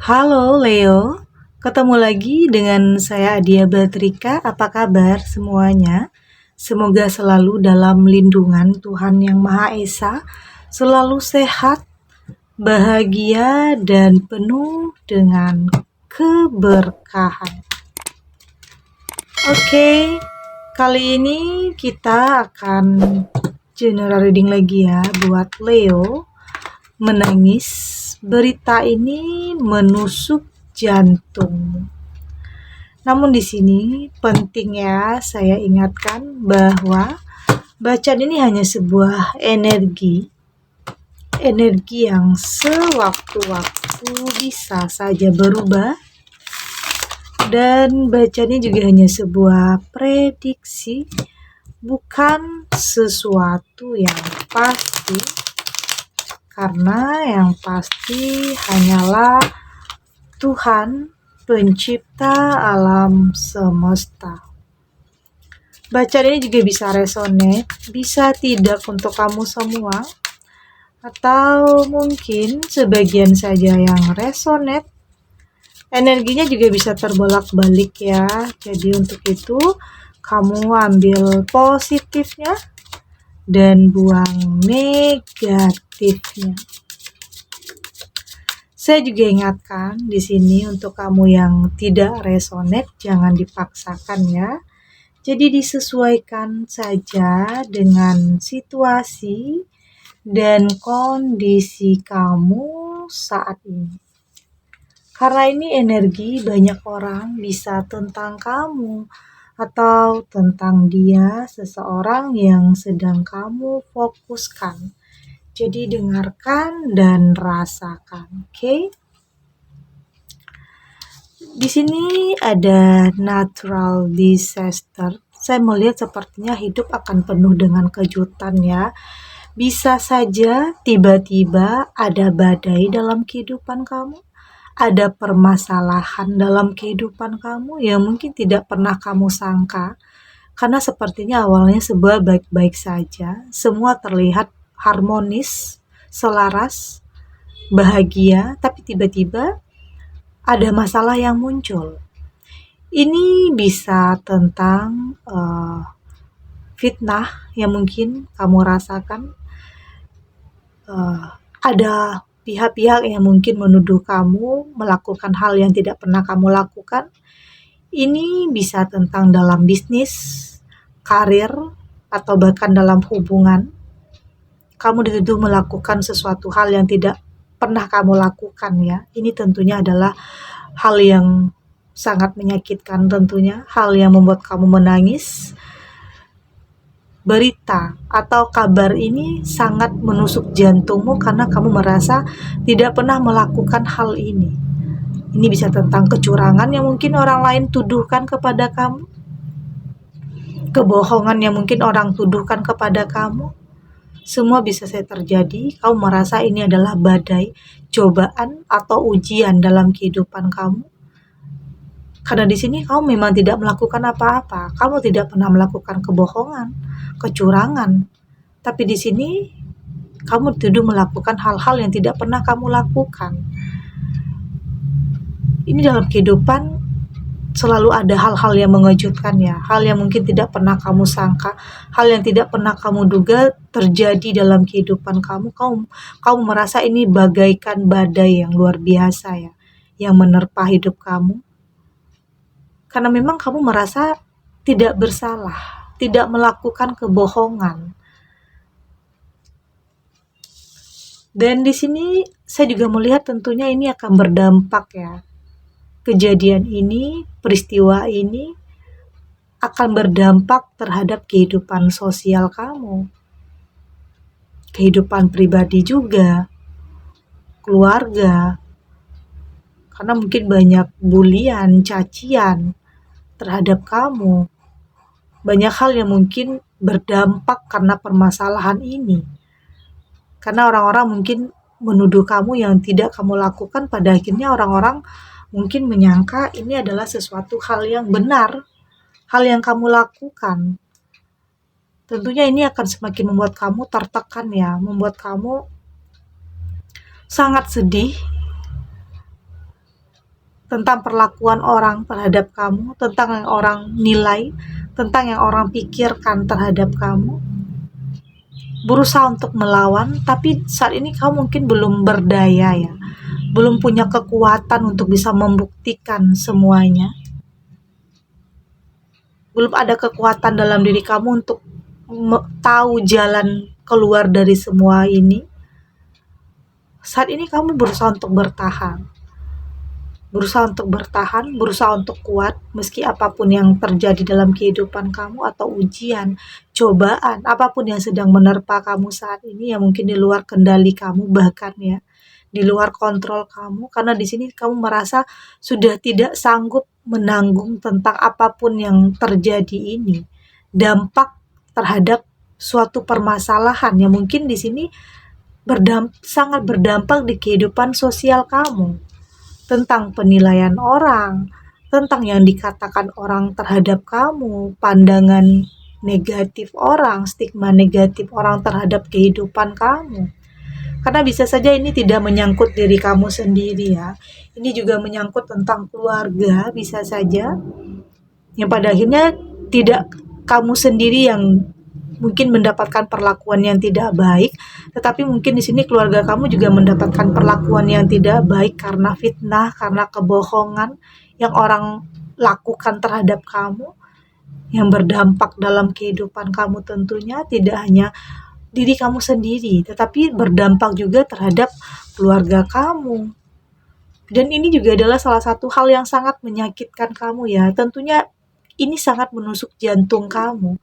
Halo Leo, ketemu lagi dengan saya Adia Batrika. Apa kabar semuanya? Semoga selalu dalam lindungan Tuhan Yang Maha Esa, selalu sehat, bahagia, dan penuh dengan keberkahan. Oke, kali ini kita akan general reading lagi ya buat Leo. Menangis, berita ini menusuk jantung. Namun di sini penting ya saya ingatkan bahwa bacaan ini hanya sebuah energi yang sewaktu-waktu bisa saja berubah, dan bacaan ini juga hanya sebuah prediksi, bukan sesuatu yang pasti. Karena yang pasti hanyalah Tuhan, pencipta alam semesta. Bacaan ini juga bisa resonate, bisa tidak untuk kamu semua, atau mungkin sebagian saja yang resonate. Energinya juga bisa terbolak-balik ya. Jadi untuk itu kamu ambil positifnya dan buang negatifnya. Saya juga ingatkan di sini untuk kamu yang tidak resonate, jangan dipaksakan ya. Jadi disesuaikan saja dengan situasi dan kondisi kamu saat ini. Karena ini energi banyak orang, bisa tentang kamu atau tentang dia, seseorang yang sedang kamu fokuskan. Jadi dengarkan dan rasakan, oke? Di sini ada natural disaster. Saya melihat sepertinya hidup akan penuh dengan kejutan ya. Bisa saja tiba-tiba ada badai dalam kehidupan kamu. Ada permasalahan dalam kehidupan kamu yang mungkin tidak pernah kamu sangka. Karena sepertinya awalnya sebuah baik-baik saja. Semua terlihat harmonis, selaras, bahagia, tapi tiba-tiba ada masalah yang muncul. Ini bisa tentang fitnah yang mungkin kamu rasakan. Ada pihak-pihak yang mungkin menuduh kamu melakukan hal yang tidak pernah kamu lakukan. Ini bisa tentang dalam bisnis, karir, atau bahkan dalam hubungan. Kamu dituduh melakukan sesuatu hal yang tidak pernah kamu lakukan ya. Ini tentunya adalah hal yang sangat menyakitkan tentunya, hal yang membuat kamu menangis. Berita atau kabar ini sangat menusuk jantungmu karena kamu merasa tidak pernah melakukan hal ini. Ini bisa tentang kecurangan yang mungkin orang lain tuduhkan kepada kamu, kebohongan yang mungkin orang tuduhkan kepada kamu. Semua bisa saja terjadi. Kamu merasa ini adalah badai, cobaan atau ujian dalam kehidupan kamu. Karena di sini kamu memang tidak melakukan apa-apa. Kamu tidak pernah melakukan kebohongan, kecurangan. Tapi di sini kamu dituduh melakukan hal-hal yang tidak pernah kamu lakukan. Ini dalam kehidupan selalu ada hal-hal yang mengejutkan ya. Hal yang mungkin tidak pernah kamu sangka, hal yang tidak pernah kamu duga terjadi dalam kehidupan kamu. Kamu merasa ini bagaikan badai yang luar biasa ya, yang menerpa hidup kamu. Karena memang kamu merasa tidak bersalah, tidak melakukan kebohongan. Dan di sini saya juga melihat tentunya ini akan berdampak ya. Kejadian ini, peristiwa ini akan berdampak terhadap kehidupan sosial kamu. Kehidupan pribadi juga, keluarga. Karena mungkin banyak bulian, cacian terhadap kamu. Banyak hal yang mungkin berdampak karena permasalahan ini. Karena orang-orang mungkin menuduh kamu yang tidak kamu lakukan, pada akhirnya orang-orang mungkin menyangka ini adalah sesuatu hal yang benar, hal yang kamu lakukan. Tentunya ini akan semakin membuat kamu tertekan ya, membuat kamu sangat sedih, tentang perlakuan orang terhadap kamu, tentang yang orang nilai, tentang yang orang pikirkan terhadap kamu. Berusaha untuk melawan, tapi saat ini kamu mungkin belum berdaya ya, belum punya kekuatan untuk bisa membuktikan semuanya. Belum ada kekuatan dalam diri kamu untuk tahu jalan keluar dari semua ini. Saat ini kamu berusaha untuk bertahan, berusaha untuk kuat, meski apapun yang terjadi dalam kehidupan kamu atau ujian, cobaan, apapun yang sedang menerpa kamu saat ini, yang mungkin di luar kendali kamu, bahkan ya, di luar kontrol kamu, karena di sini kamu merasa sudah tidak sanggup menanggung tentang apapun yang terjadi ini, dampak terhadap suatu permasalahan yang mungkin di sini sangat berdampak di kehidupan sosial kamu, tentang penilaian orang, tentang yang dikatakan orang terhadap kamu, pandangan negatif orang, stigma negatif orang terhadap kehidupan kamu. Karena bisa saja ini tidak menyangkut diri kamu sendiri ya, ini juga menyangkut tentang keluarga, bisa saja yang pada akhirnya tidak kamu sendiri yang mungkin mendapatkan perlakuan yang tidak baik, tetapi mungkin di sini keluarga kamu juga mendapatkan perlakuan yang tidak baik karena fitnah, karena kebohongan yang orang lakukan terhadap kamu, yang berdampak dalam kehidupan kamu tentunya tidak hanya diri kamu sendiri, tetapi berdampak juga terhadap keluarga kamu. Dan ini juga adalah salah satu hal yang sangat menyakitkan kamu ya, tentunya ini sangat menusuk jantung kamu.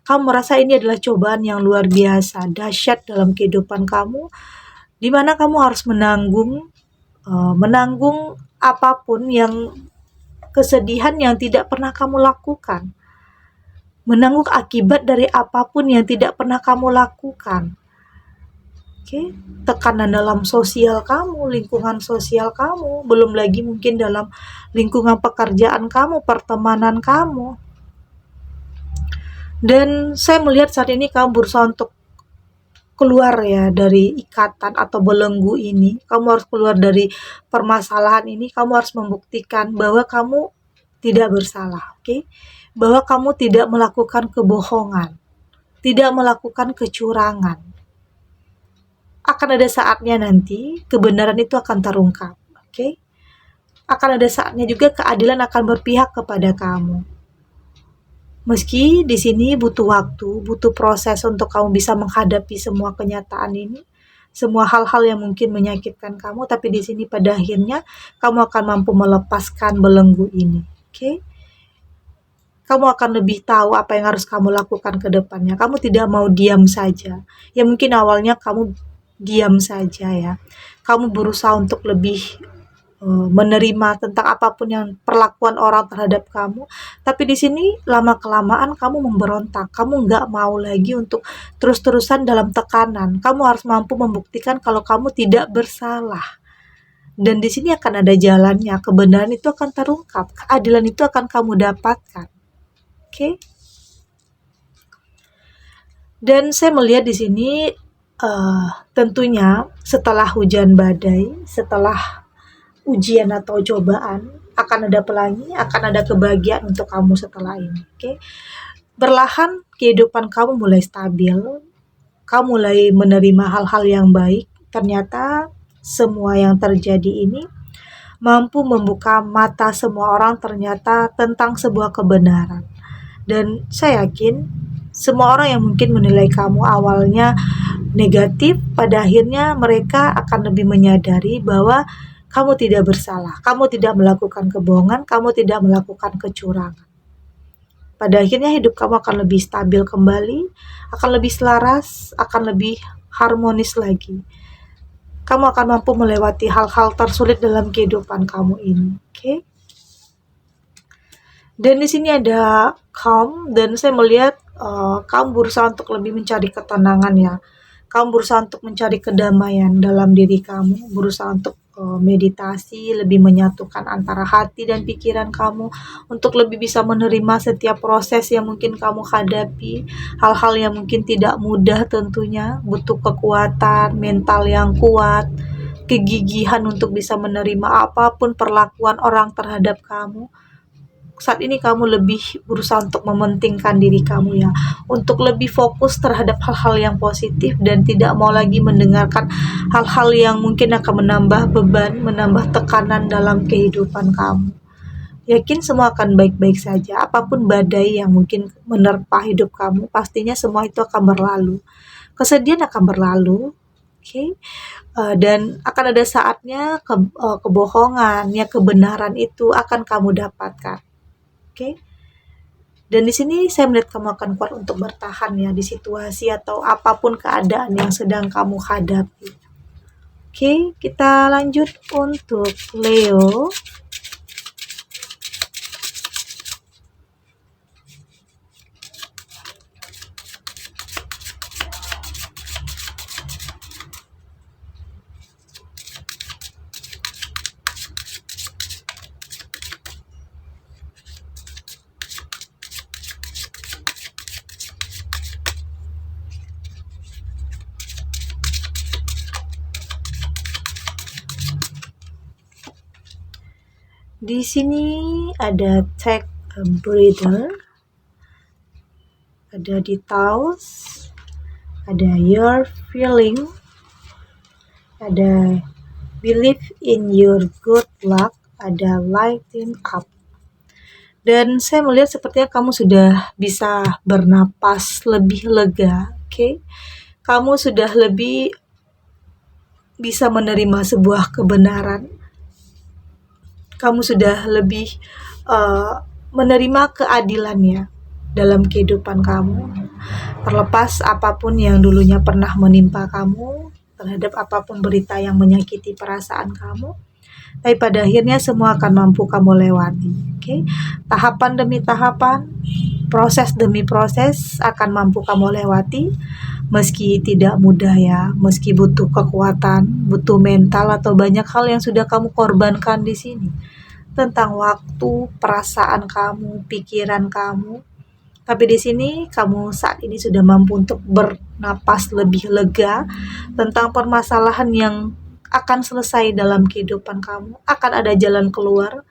Kamu merasa ini adalah cobaan yang luar biasa, dahsyat dalam kehidupan kamu, di mana kamu harus menanggung apapun yang kesedihan yang tidak pernah kamu lakukan, menanggung akibat dari apapun yang tidak pernah kamu lakukan. Tekanan dalam sosial kamu, lingkungan sosial kamu, belum lagi mungkin dalam lingkungan pekerjaan kamu, pertemanan kamu. Dan saya melihat saat ini kamu berusaha untuk keluar ya dari ikatan atau belenggu ini. Kamu harus keluar dari permasalahan ini. Kamu harus membuktikan bahwa kamu tidak bersalah, bahwa kamu tidak melakukan kebohongan, tidak melakukan kecurangan. Akan ada saatnya nanti kebenaran itu akan terungkap, Akan ada saatnya juga keadilan akan berpihak kepada kamu. Meski di sini butuh waktu, butuh proses untuk kamu bisa menghadapi semua kenyataan ini, semua hal-hal yang mungkin menyakitkan kamu, tapi di sini pada akhirnya kamu akan mampu melepaskan belenggu ini, Kamu akan lebih tahu apa yang harus kamu lakukan ke depannya. Kamu tidak mau diam saja. Ya mungkin awalnya kamu diam saja ya. Kamu berusaha untuk lebih menerima tentang apapun yang perlakuan orang terhadap kamu, tapi di sini lama kelamaan kamu memberontak, kamu nggak mau lagi untuk terus-terusan dalam tekanan. Kamu harus mampu membuktikan kalau kamu tidak bersalah, dan di sini akan ada jalannya, kebenaran itu akan terungkap, keadilan itu akan kamu dapatkan, Dan saya melihat di sini tentunya setelah hujan badai, setelah ujian atau cobaan, akan ada pelangi, akan ada kebahagiaan untuk kamu setelah ini, Perlahan kehidupan kamu mulai stabil, kamu mulai menerima hal-hal yang baik. Ternyata semua yang terjadi ini mampu membuka mata semua orang ternyata tentang sebuah kebenaran. Dan saya yakin semua orang yang mungkin menilai kamu awalnya negatif, pada akhirnya mereka akan lebih menyadari bahwa kamu tidak bersalah, kamu tidak melakukan kebohongan, kamu tidak melakukan kecurangan. Pada akhirnya hidup kamu akan lebih stabil kembali, akan lebih selaras, akan lebih harmonis lagi. Kamu akan mampu melewati hal-hal tersulit dalam kehidupan kamu ini, Dan di sini ada calm, dan saya melihat kamu berusaha untuk lebih mencari ketenangan ya. Kamu berusaha untuk mencari kedamaian dalam diri kamu, berusaha untuk meditasi, lebih menyatukan antara hati dan pikiran kamu, untuk lebih bisa menerima setiap proses yang mungkin kamu hadapi, hal-hal yang mungkin tidak mudah tentunya, butuh kekuatan mental yang kuat, kegigihan untuk bisa menerima apapun perlakuan orang terhadap kamu. Saat ini kamu lebih berusaha untuk mementingkan diri kamu ya, untuk lebih fokus terhadap hal-hal yang positif dan tidak mau lagi mendengarkan hal-hal yang mungkin akan menambah beban, menambah tekanan dalam kehidupan kamu. Yakin semua akan baik-baik saja. Apapun badai yang mungkin menerpa hidup kamu, pastinya semua itu akan berlalu. Kesedihan akan berlalu, oke? Dan akan ada saatnya kebohongan, ya kebenaran itu akan kamu dapatkan, oke? Dan di sini saya melihat kamu akan kuat untuk bertahan ya di situasi atau apapun keadaan yang sedang kamu hadapi. Oke, kita lanjut untuk Leo. Di sini ada take a breather, ada details, ada your feeling, ada believe in your good luck, ada lighten up. Dan saya melihat sepertinya kamu sudah bisa bernapas lebih lega, oke? Kamu sudah lebih bisa menerima sebuah kebenaran. Kamu sudah lebih menerima keadilannya dalam kehidupan kamu. Terlepas apapun yang dulunya pernah menimpa kamu, terhadap apapun berita yang menyakiti perasaan kamu, tapi pada akhirnya semua akan mampu kamu lewati. Oke? Tahapan demi tahapan, proses demi proses akan mampu kamu lewati. Meski tidak mudah ya, meski butuh kekuatan, butuh mental atau banyak hal yang sudah kamu korbankan di sini. Tentang waktu, perasaan kamu, pikiran kamu. Tapi di sini kamu saat ini sudah mampu untuk bernapas lebih lega tentang permasalahan yang akan selesai dalam kehidupan kamu. Akan ada jalan keluar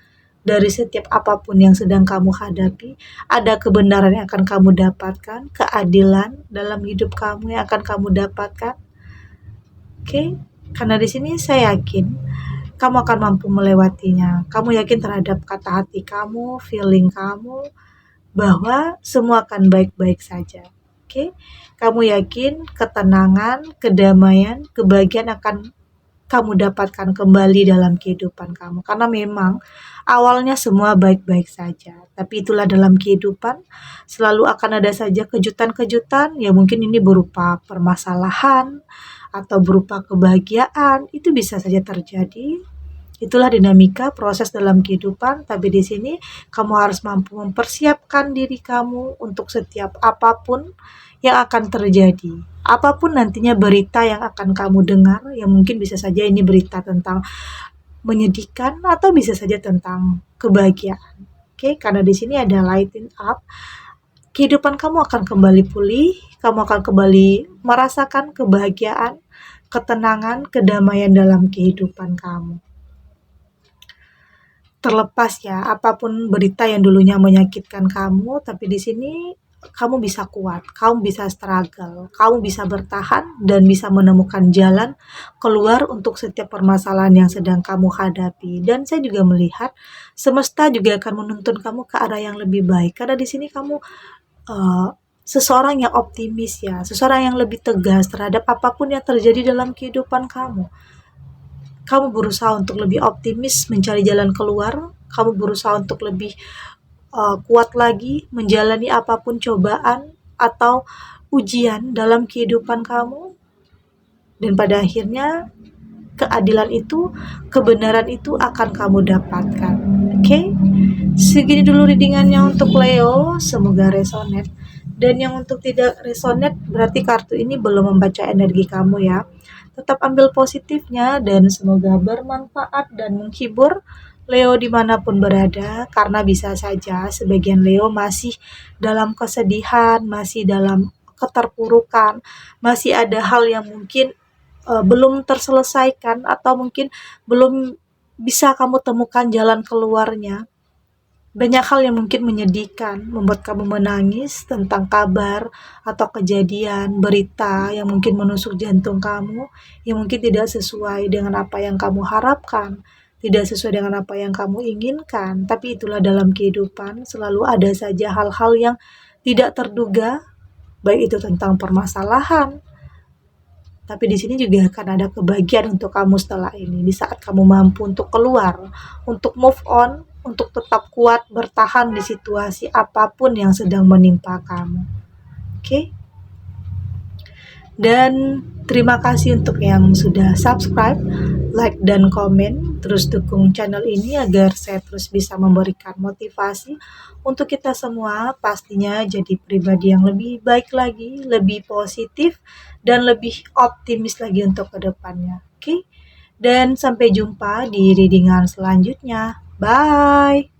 dari setiap apapun yang sedang kamu hadapi. Ada kebenaran yang akan kamu dapatkan, keadilan dalam hidup kamu yang akan kamu dapatkan. Oke? Karena di sini saya yakin kamu akan mampu melewatinya. Kamu yakin terhadap kata hati kamu, feeling kamu, bahwa semua akan baik-baik saja. Oke? Kamu yakin ketenangan, kedamaian, kebahagiaan akan kamu dapatkan kembali dalam kehidupan kamu. Karena memang awalnya semua baik-baik saja. Tapi itulah dalam kehidupan, selalu akan ada saja kejutan-kejutan, ya mungkin ini berupa permasalahan, atau berupa kebahagiaan, itu bisa saja terjadi. Itulah dinamika proses dalam kehidupan, tapi di sini kamu harus mampu mempersiapkan diri kamu untuk setiap apapun yang akan terjadi. Apapun nantinya berita yang akan kamu dengar, yang mungkin bisa saja ini berita tentang menyedihkan atau bisa saja tentang kebahagiaan. Oke, karena di sini ada lighten up. Kehidupan kamu akan kembali pulih, kamu akan kembali merasakan kebahagiaan, ketenangan, kedamaian dalam kehidupan kamu. Terlepas ya, apapun berita yang dulunya menyakitkan kamu, tapi di sini kamu bisa kuat, kamu bisa struggle, kamu bisa bertahan dan bisa menemukan jalan keluar untuk setiap permasalahan yang sedang kamu hadapi. Dan saya juga melihat semesta juga akan menuntun kamu ke arah yang lebih baik. Karena di sini kamu seseorang yang optimis ya, seseorang yang lebih tegas terhadap apapun yang terjadi dalam kehidupan kamu. Kamu berusaha untuk lebih optimis mencari jalan keluar, kamu berusaha untuk lebih kuat lagi menjalani apapun cobaan atau ujian dalam kehidupan kamu. Dan pada akhirnya keadilan itu, kebenaran itu akan kamu dapatkan. Oke? Segini dulu readingannya untuk Leo, semoga resonate. Dan yang untuk tidak resonate berarti kartu ini belum membaca energi kamu ya. Tetap ambil positifnya dan semoga bermanfaat dan menghibur Leo dimanapun berada, karena bisa saja sebagian Leo masih dalam kesedihan, masih dalam keterpurukan, masih ada hal yang mungkin belum terselesaikan atau mungkin belum bisa kamu temukan jalan keluarnya. Banyak hal yang mungkin menyedihkan, membuat kamu menangis tentang kabar atau kejadian, berita yang mungkin menusuk jantung kamu, yang mungkin tidak sesuai dengan apa yang kamu harapkan, tidak sesuai dengan apa yang kamu inginkan. Tapi itulah dalam kehidupan, selalu ada saja hal-hal yang tidak terduga, baik itu tentang permasalahan, tapi di sini juga akan ada kebahagiaan untuk kamu setelah ini. Di saat kamu mampu untuk keluar, untuk move on, untuk tetap kuat bertahan di situasi apapun yang sedang menimpa kamu. Oke? Dan terima kasih untuk yang sudah subscribe, like dan komen. Terus dukung channel ini agar saya terus bisa memberikan motivasi untuk kita semua pastinya jadi pribadi yang lebih baik lagi, lebih positif, dan lebih optimis lagi untuk kedepannya. Oke? Dan sampai jumpa di readingan selanjutnya. Bye!